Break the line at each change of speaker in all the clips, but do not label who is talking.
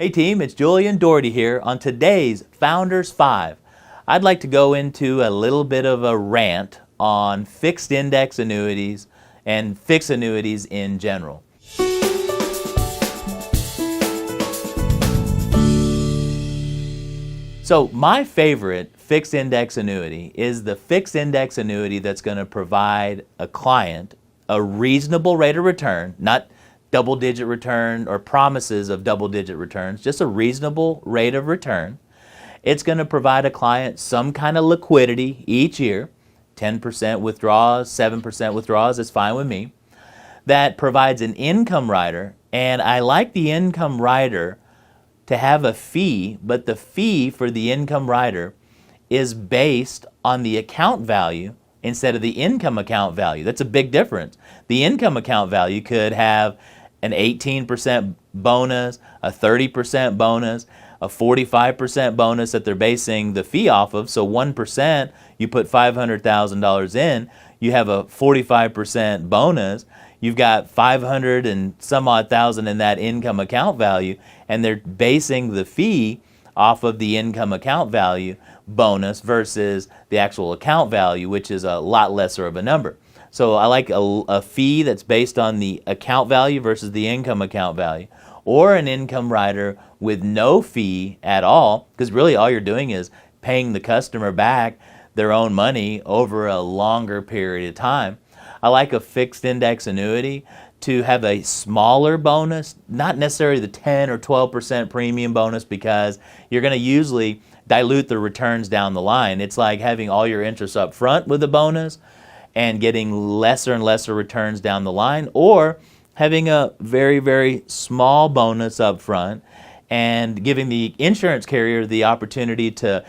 Hey team, it's Julian Dougharty here on today's Founders 5. I'd like to go into a little bit of a rant on fixed index annuities and fixed annuities in general. So my favorite fixed index annuity is the fixed index annuity that's going to provide a client a reasonable rate of return, not double-digit return or promises of double-digit returns, just a reasonable rate of return. It's going to provide a client some kind of liquidity each year, 10% withdrawals, 7% withdrawals, is fine with me. That provides an income rider, and I like the income rider to have a fee, but the fee for the income rider is based on the account value instead of the income account value. That's a big difference. The income account value could have an 18% bonus, a 30% bonus, a 45% bonus that they're basing the fee off of. So 1%, you put $500,000 in, you have a 45% bonus. You've got 500 and some odd thousand in that income account value, and they're basing the fee off of the income account value bonus versus the actual account value, which is a lot lesser of a number. So I like a fee that's based on the account value versus the income account value, or an income rider with no fee at all, because really all you're doing is paying the customer back their own money over a longer period of time. I like a fixed index annuity to have a smaller bonus, not necessarily the 10 or 12% premium bonus, because you're going to usually dilute the returns down the line. It's like having all your interest up front with a bonus and getting lesser and lesser returns down the line, or having a very, very small bonus up front and giving the insurance carrier the opportunity to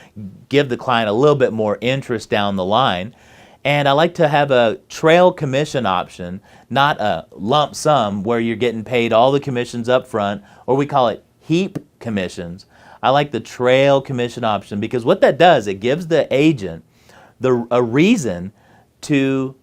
give the client a little bit more interest down the line. And I like to have a trail commission option, not a lump sum where you're getting paid all the commissions up front, or we call it heap commissions. I like the trail commission option because what that does, it gives the agent a reason to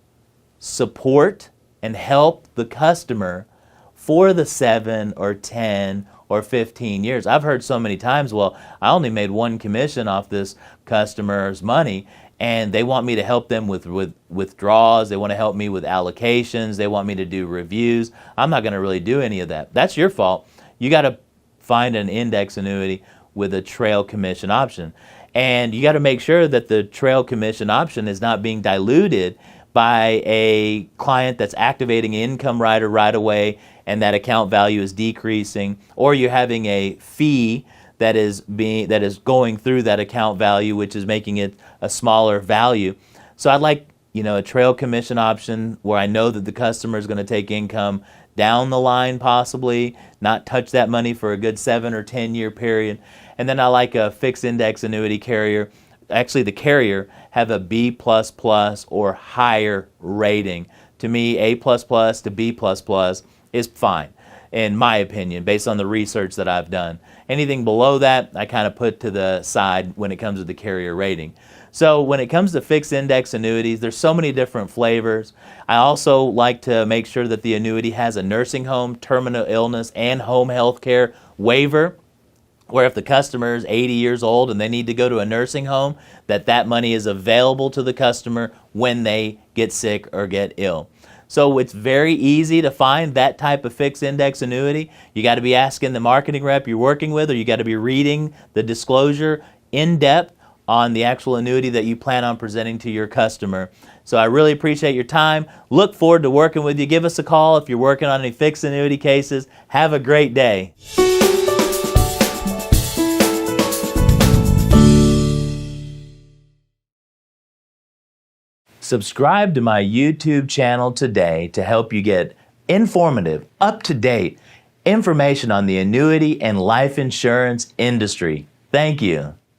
support and help the customer for the 7 or 10 or 15 years. I've heard so many times, well, I only made one commission off this customer's money, and they want me to help them with withdrawals. They want to help me with allocations. They want me to do reviews. I'm not going to really do any of that. That's your fault. You got to find an index annuity with a trail commission option. And you got to make sure that the trail commission option is not being diluted by a client that's activating an income rider right away and that account value is decreasing, or you're having a fee that is going through that account value, which is making it a smaller value. So I'd like, a trail commission option where I know that the customer is going to take income down the line, possibly not touch that money for a good 7 or 10 year period. And then I like a fixed index annuity carrier. Actually, the carrier have a B++ or higher rating. To me, A++ to B++ is fine, in my opinion, based on the research that I've done. Anything below that, I kind of put to the side when it comes to the carrier rating. So when it comes to fixed index annuities, there's so many different flavors. I also like to make sure that the annuity has a nursing home, terminal illness, and home health care waiver, where if the customer is 80 years old and they need to go to a nursing home, that money is available to the customer when they get sick or get ill. So it's very easy to find that type of fixed index annuity. You got to be asking the marketing rep you're working with, or you got to be reading the disclosure in depth on the actual annuity that you plan on presenting to your customer. So I really appreciate your time. Look forward to working with you. Give us a call if you're working on any fixed annuity cases. Have a great day. Subscribe to my YouTube channel today to help you get informative, up-to-date information on the annuity and life insurance industry. Thank you.